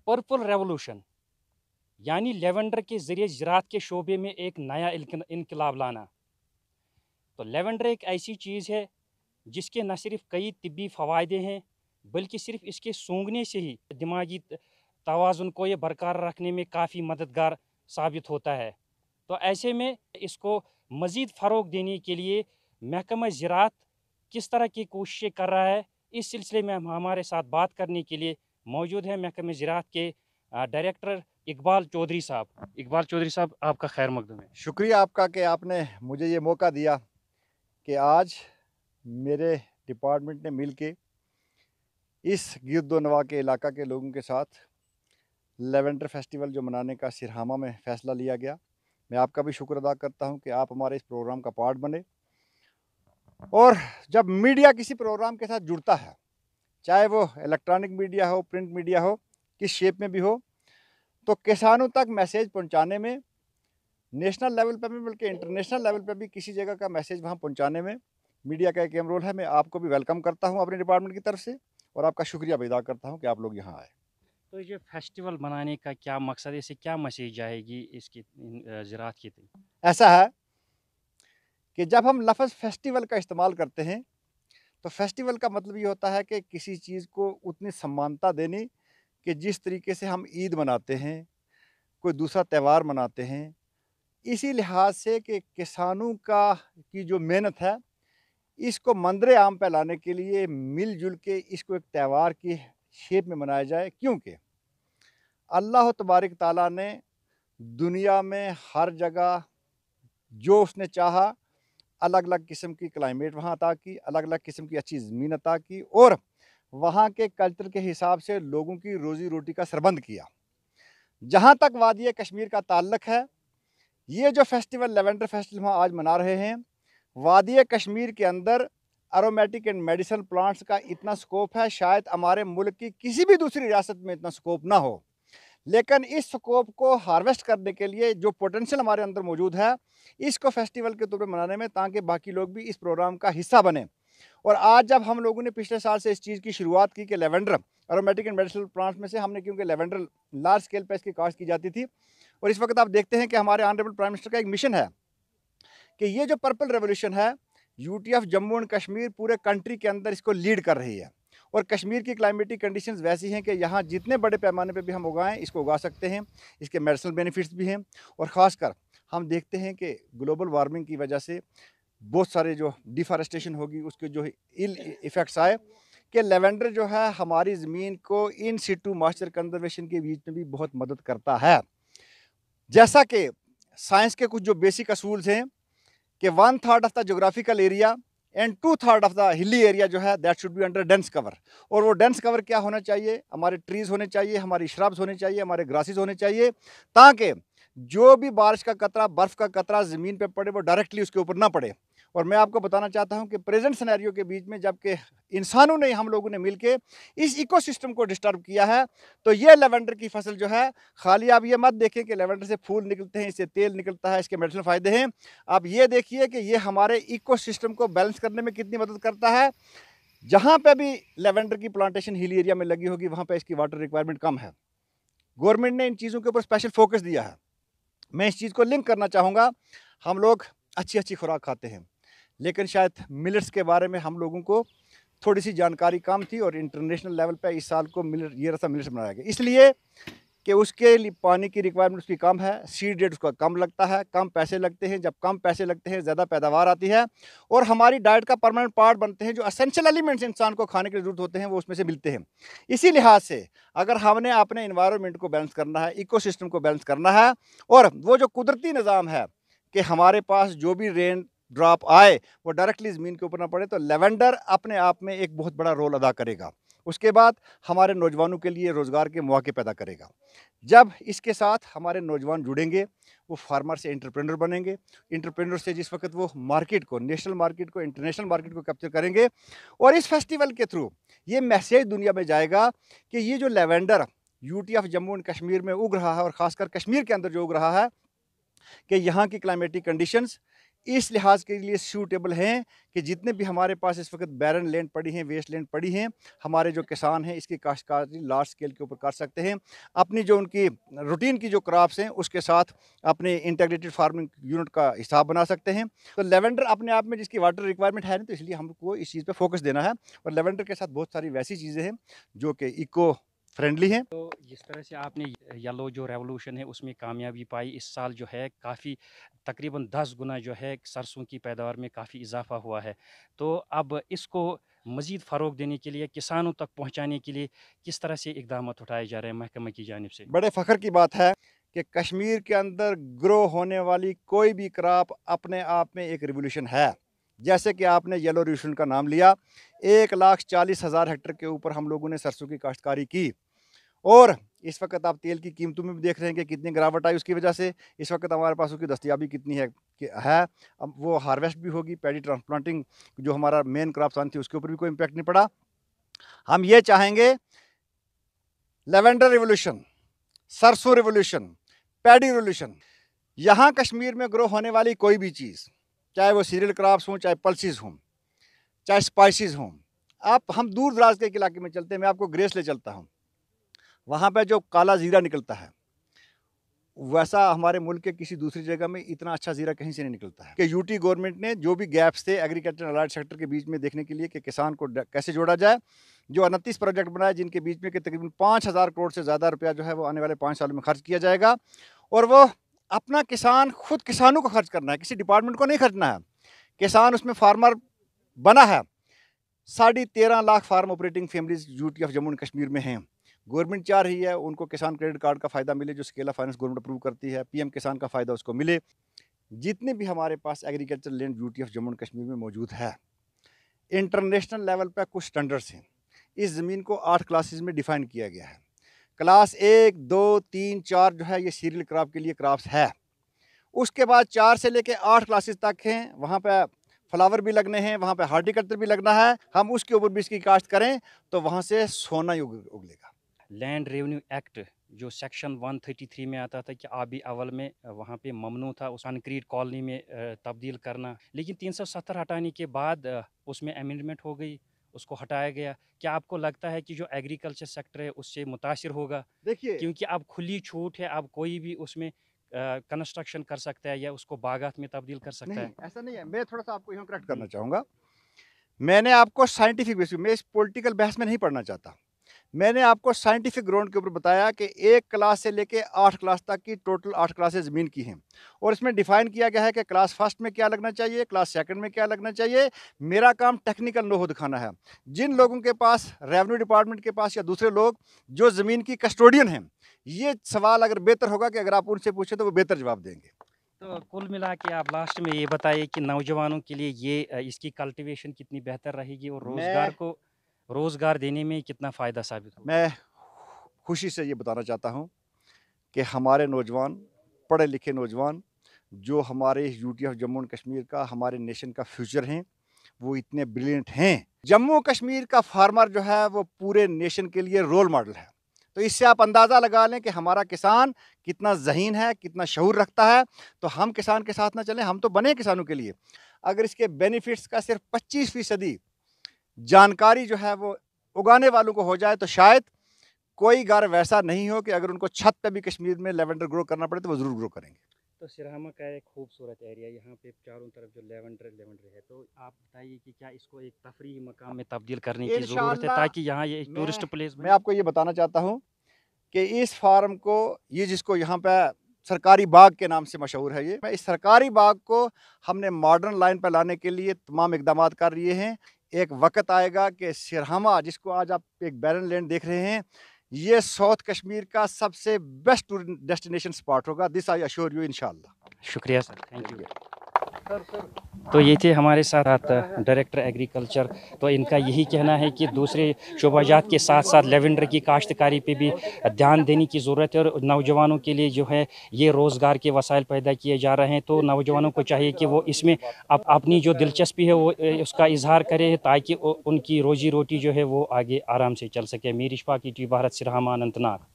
Purple revolution यानी lavender के ज़रिए ज़राअत के शोबे में एक नया इनकलाब लाना। तो लेवेंडर एक ऐसी चीज़ है जिसके न सिर्फ कई तिब्बी फ़वायदे हैं, बल्कि सिर्फ इसके सूंघने से ही दिमागी तवाज़ुन को ये बरकरार रखने में काफ़ी मददगार साबित होता है। तो ऐसे में इसको मज़ीद फ़रोग़ देने के लिए महकमा ज़राअत किस तरह की कोशिशें कर रहा है, इस सिलसिले में हमारे साथ बात करने के लिए मौजूद है महकमा ज़राअत के डायरेक्टर इकबाल चौधरी साहब। इकबाल चौधरी साहब, आपका खैर मकदम है। शुक्रिया आपका कि आपने मुझे ये मौका दिया कि आज मेरे डिपार्टमेंट ने मिल के इस गिरदोनवा के इलाका के लोगों के साथ लेवेंडर फेस्टिवल जो मनाने का सिरहामा में फ़ैसला लिया गया। मैं आपका भी शुक्र अदा करता हूं कि आप हमारे इस प्रोग्राम का पार्ट बने। और जब मीडिया किसी प्रोग्राम के साथ जुड़ता है, चाहे वो इलेक्ट्रॉनिक मीडिया हो, प्रिंट मीडिया हो, किस शेप में भी हो, तो किसानों तक मैसेज पहुंचाने में नेशनल लेवल पर भी बल्कि इंटरनेशनल लेवल पर भी किसी जगह का मैसेज वहां पहुंचाने में मीडिया का एक अहम रोल है। मैं आपको भी वेलकम करता हूं अपने डिपार्टमेंट की तरफ से और आपका शुक्रिया भी अदा करता हूं कि आप लोग यहाँ आए। तो ये फेस्टिवल मनाने का क्या मकसद है? इससे क्या मैसेज जाएगी इसकी ज़राअत की? ऐसा है कि जब हम लफ्ज़ फेस्टिवल का इस्तेमाल करते हैं तो फेस्टिवल का मतलब ये होता है कि किसी चीज़ को उतनी सम्मानता देनी कि जिस तरीके से हम ईद मनाते हैं, कोई दूसरा त्यौहार मनाते हैं, इसी लिहाज से कि किसानों का की जो मेहनत है, इसको मंजर आम पे लाने के लिए मिल-जुल के इसको एक त्यौहार की शेप में मनाया जाए। क्योंकि अल्लाह तबारक तआला ने दुनिया में हर जगह जो उसने चाहा अलग-अलग किस्म की क्लाइमेट वहाँ अता की, अलग-अलग किस्म की अच्छी ज़मीन अता की और वहाँ के कल्चर के हिसाब से लोगों की रोज़ी-रोटी का प्रबंध किया। जहाँ तक वादिया कश्मीर का ताल्लुक है, ये जो फेस्टिवल लेवेंडर फेस्टिवल हम आज मना रहे हैं, वादिया कश्मीर के अंदर एरोमेटिक एंड मेडिसिनल प्लांट्स का इतना स्कोप है, शायद हमारे मुल्क की किसी भी दूसरी रियासत में इतना स्कोप ना हो। लेकिन इस स्कोप को हार्वेस्ट करने के लिए जो पोटेंशियल हमारे अंदर मौजूद है, इसको फेस्टिवल के तौर पे मनाने में ताकि बाकी लोग भी इस प्रोग्राम का हिस्सा बने। और आज जब हम लोगों ने पिछले साल से इस चीज़ की शुरुआत की कि lavender aromatic and medicinal plants में से हमने, क्योंकि लेवेंडर लार्ज स्केल पे इसकी काश्त की जाती थी और इस वक्त आप देखते हैं कि हमारे ऑनरेबल प्राइम मिनिस्टर का एक मिशन है कि ये जो पर्पल रेवोल्यूशन है, यूटीएफ जम्मू एंड कश्मीर पूरे कंट्री के अंदर इसको लीड कर रही है। और कश्मीर की क्लाइमेटिक कंडीशंस वैसी हैं कि यहाँ जितने बड़े पैमाने पे भी हम उगाएं इसको उगा सकते हैं। इसके मेडिसिनल बेनिफिट्स भी हैं और ख़ासकर हम देखते हैं कि ग्लोबल वार्मिंग की वजह से बहुत सारे जो डिफॉरेस्टेशन होगी उसके जो इल इफ़ेक्ट्स आए कि लेवेंडर जो है हमारी ज़मीन को इन सिटू मॉइस्चर कंजर्वेशन के बीच में भी बहुत मदद करता है। जैसा कि साइंस के कुछ जो बेसिक असूल्स हैं कि 1/3 of the geographical area and 2/3 of the hilly area जो है that should be under dense cover. और वो डेंस कवर क्या होना चाहिए? हमारे ट्रीज होने चाहिए, हमारी श्रब्स होने चाहिए, हमारे ग्रासेस होने चाहिए, ताकि जो भी बारिश का कतरा, बर्फ का कतरा ज़मीन पे पड़े वो डायरेक्टली उसके ऊपर ना पड़े। और मैं आपको बताना चाहता हूँ कि प्रेजेंट सिनेरियो के बीच में जबकि इंसानों ने, हम लोगों ने मिलके इस इकोसिस्टम को डिस्टर्ब किया है, तो ये लेवेंडर की फसल जो है, खाली आप ये मत देखें कि लेवेंडर से फूल निकलते हैं, इससे तेल निकलता है, इसके मेडिसिनल फ़ायदे हैं। आप ये देखिए कि ये हमारे इकोसिस्टम को बैलेंस करने में कितनी मदद करता है। जहाँ पे भी लेवेंडर की प्लांटेशन हिली एरिया में लगी होगी, वहाँ पे इसकी वाटर रिक्वायरमेंट कम है। गवर्नमेंट ने इन चीज़ों के ऊपर स्पेशल फोकस दिया है। मैं इस चीज़ को लिंक करना चाहूँगा। हम लोग अच्छी-अच्छी खुराक खाते हैं, लेकिन शायद मिलेट्स के बारे में हम लोगों को थोड़ी-सी जानकारी कम थी और इंटरनेशनल लेवल पे इस साल को मिलेट्स मनाया गया। इसलिए कि उसके लिए पानी की रिक्वायरमेंट उसकी कम है, सीड रेट उसका कम लगता है, कम पैसे लगते हैं। जब कम पैसे लगते हैं, ज़्यादा पैदावार आती है और हमारी डाइट का परमानेंट पार्ट बनते हैं। जो एसेंशियल एलिमेंट्स इंसान को खाने की ज़रूरत होते हैं, वो उसमें से मिलते हैं। इसी लिहाज से अगर हमने अपने एनवायरनमेंट को बैलेंस करना है, इकोसिस्टम को बैलेंस करना है और वो जो कुदरती निज़ाम है कि हमारे पास जो भी रेन ड्रॉप आए वो डायरेक्टली ज़मीन के ऊपर ना पड़े, तो लेवेंडर अपने आप में एक बहुत बड़ा रोल अदा करेगा। उसके बाद हमारे नौजवानों के लिए रोज़गार के मौके पैदा करेगा। जब इसके साथ हमारे नौजवान जुड़ेंगे, वो फार्मर से एंटरप्रेन्योर बनेंगे। एंटरप्रेन्योर से जिस वक्त वो मार्केट को, नेशनल मार्केट को, इंटरनेशनल मार्केट को कैप्चर करेंगे और इस फेस्टिवल के थ्रू ये मैसेज दुनिया में जाएगा कि ये जो lavender UT of Jammu and Kashmir में उग रहा है और ख़ासकर कश्मीर के अंदर जो उग रहा है, कि यहाँ की क्लाइमेटिक कंडीशंस इस लिहाज के लिए सूटेबल हैं कि जितने भी हमारे पास इस वक्त बैरन लैंड पड़ी हैं, वेस्ट लैंड पड़ी हैं, हमारे जो किसान हैं इसकी काश्तकारी लार्ज स्केल के ऊपर कर सकते हैं। अपनी जो उनकी रूटीन की जो क्रॉप्स हैं उसके साथ अपने इंटीग्रेटेड फार्मिंग यूनिट का हिसाब बना सकते हैं। तो लेवेंडर अपने आप में जिसकी वाटर रिक्वायरमेंट है नहीं, तो इसलिए हमको इस चीज़ पर फोकस देना है। और लेवेंडर के साथ बहुत सारी वैसी चीज़ें हैं जो कि इको फ्रेंडली हैं। तो जिस तरह से आपने येलो जो रेवोल्यूशन है उसमें कामयाबी पाई, इस साल जो है काफ़ी तकरीबन 10 गुना जो है सरसों की पैदावार में काफ़ी इजाफा हुआ है। तो अब इसको मज़ीद फ़रोग देने के लिए, किसानों तक पहुँचाने के लिए किस तरह से इकदाम उठाए जा रहे हैं महकमा की जानिब से? बड़े फ़ख्र की बात है कि कश्मीर के अंदर ग्रो होने वाली कोई भी क्रॉप अपने आप में एक रिवोल्यूशन है। जैसे कि आपने येलो रिवोल्यूशन का नाम लिया, 1,40,000 हेक्टेयर के ऊपर हम लोगों ने सरसों की काश्तकारी की। और इस वक्त आप तेल की कीमतों में भी देख रहे हैं कि कितनी गिरावट आई उसकी वजह से। इस वक्त हमारे पास उसकी दस्तियाबी कितनी है अब वो हार्वेस्ट भी होगी, पैडी ट्रांसप्लांटिंग जो हमारा मेन क्रॉप थी उसके ऊपर भी कोई इम्पैक्ट नहीं पड़ा। हम ये चाहेंगे लेवेंडर रिवोल्यूशन, सरसों रिवोल्यूशन, पैडी रिवोल्यूशन, यहाँ कश्मीर में ग्रो होने वाली कोई भी चीज़, चाहे वो सीरियल क्रॉप्स हों, चाहे पल्सिस हों, चाहे स्पाइसेस हों। आप हम दूर दराज के इलाके में चलते हैं, मैं आपको ग्रेस ले चलता हूँ, वहाँ पे जो काला ज़ीरा निकलता है वैसा हमारे मुल्क के किसी दूसरी जगह में इतना अच्छा ज़ीरा कहीं से नहीं निकलता है। कि यूटी गवर्नमेंट ने जो भी गैप्स थे एग्रीकल्चर अलाइड सेक्टर के बीच में देखने के लिए कि किसान को कैसे जोड़ा जाए, जो 29 प्रोजेक्ट बनाए जिनके बीच में कि तकरीबन 5,000 करोड़ से ज़्यादा रुपया जो है वो आने वाले 5 सालों में खर्च किया जाएगा। और वो अपना किसान खुद किसानों को खर्च करना है, किसी डिपार्टमेंट को नहीं खर्चना है। किसान उसमें फार्मर बना है। 13.5 lakh farm operating families UT of Jammu and Kashmir में हैं। गवर्नमेंट चाह रही है उनको किसान क्रेडिट कार्ड का फ़ायदा मिले, जो scale of finance government approve करती है, पीएम किसान का फ़ायदा उसको मिले। जितने भी हमारे पास agriculture land UT of Jammu and Kashmir में मौजूद है, इंटरनेशनल लेवल पर कुछ स्टैंडर्ड्स हैं। इस ज़मीन को 8 क्लासेस में डिफ़ाइन किया गया है। क्लास 1, 2, 3, 4 जो है ये सीरियल क्रॉप के लिए क्रॉप्स है। उसके बाद 4 से लेके 8 क्लासेस तक हैं, वहाँ पे फ्लावर भी लगने हैं, वहाँ पे हार्टिकल्चर भी लगना है। हम उसके ऊपर भी इसकी काश्त करें तो वहाँ से सोना ही उगलेगा। लैंड रेवेन्यू एक्ट जो सेक्शन 133 में आता था कि आबी अवल में वहाँ पे ममनू था उस कंक्रीट कॉलोनी में तब्दील करना, लेकिन 370 हटाने के बाद उसमें अमेंडमेंट हो गई, उसको हटाया गया। क्या आपको लगता है कि जो एग्रीकल्चर सेक्टर है उससे मुतासिर होगा? देखिए, क्योंकि अब खुली छूट है, अब कोई भी उसमें कंस्ट्रक्शन कर सकता है या उसको बागात में तब्दील कर सकता नहीं है। ऐसा नहीं है। मैं थोड़ा सा आपको यहाँ करेक्ट करना चाहूँगा। मैंने आपको साइंटिफिक बेसिस, मैं इस पॉलिटिकल बहस में नहीं पढ़ना चाहता। मैंने आपको साइंटिफिक ग्राउंड के ऊपर बताया कि 1 क्लास से लेके 8 क्लास तक की टोटल 8 क्लासेस ज़मीन की हैं। और इसमें डिफ़ाइन किया गया है कि क्लास फर्स्ट में क्या लगना चाहिए, क्लास सेकंड में क्या लगना चाहिए। मेरा काम टेक्निकल नो-हाउ दिखाना है। जिन लोगों के पास, रेवेन्यू डिपार्टमेंट के पास या दूसरे लोग जो ज़मीन की कस्टोडियन हैं, ये सवाल अगर बेहतर होगा कि अगर आप उनसे पूछें तो वो बेहतर जवाब देंगे। तो कुल मिला के आप लास्ट में ये बताइए कि नौजवानों के लिए ये इसकी कल्टीवेशन कितनी बेहतर रहेगी और रोज़गार देने में कितना फ़ायदा साबित होगा? मैं खुशी से ये बताना चाहता हूँ कि हमारे नौजवान, पढ़े लिखे नौजवान जो हमारे UT of Jammu and Kashmir का, हमारे नेशन का फ्यूचर हैं, वो इतने ब्रिलियंट हैं। जम्मू कश्मीर का फार्मर जो है वो पूरे नेशन के लिए रोल मॉडल है। तो इससे आप अंदाज़ा लगा लें कि हमारा किसान कितना ज़हीन है, कितना शऊर रखता है। तो हम किसान के साथ ना चलें, हम तो बने किसानों के लिए। अगर इसके बेनिफिट्स का सिर्फ 25% जानकारी जो है वो उगाने वालों को हो जाए तो शायद कोई घर वैसा नहीं हो कि अगर उनको छत पे भी कश्मीर में लेवेंडर ग्रो करना पड़े तो वो ज़रूर ग्रो करेंगे। तो सिरहामा का एक खूबसूरत एरिया, यहाँ पे चारों तरफ जो लेवेंडर है, तो आप बताइए कि क्या इसको एक तफरीही मकाम में तब्दील करने की ज़रूरत है इंशाअल्लाह ताकि यहाँ ये एक टूरिस्ट प्लेस मैं बने? आपको ये बताना चाहता हूँ कि इस फार्म को, ये जिसको यहाँ पे सरकारी बाग के नाम से मशहूर है, ये इस सरकारी बाग को हमने मॉडर्न लाइन पर लाने के लिए तमाम इकदाम कर रहे हैं। एक वक्त आएगा कि सिरहामा, जिसको आज आप एक बैरन लैंड देख रहे हैं, ये साउथ कश्मीर का सबसे बेस्ट डेस्टिनेशन स्पॉट होगा। दिस आई अश्योर यू इंशाअल्लाह। शुक्रिया सर, थैंक यू। तो ये थे हमारे साथ डायरेक्टर एग्रीकल्चर। तो इनका यही कहना है कि दूसरे शोबाजात के साथ साथ लेवेंडर की काश्तकारी पे भी ध्यान देने की ज़रूरत है और नौजवानों के लिए जो है ये रोज़गार के वसाइल पैदा किए जा रहे हैं। तो नौजवानों को चाहिए कि वो इसमें अपनी जो दिलचस्पी है वो उसका इजहार करें ताकि उनकी रोज़ी रोटी जो है वो आगे आराम से चल सके। मीर इशफाक, ईटीवी भारत, सिरहामा, अनंतनाग।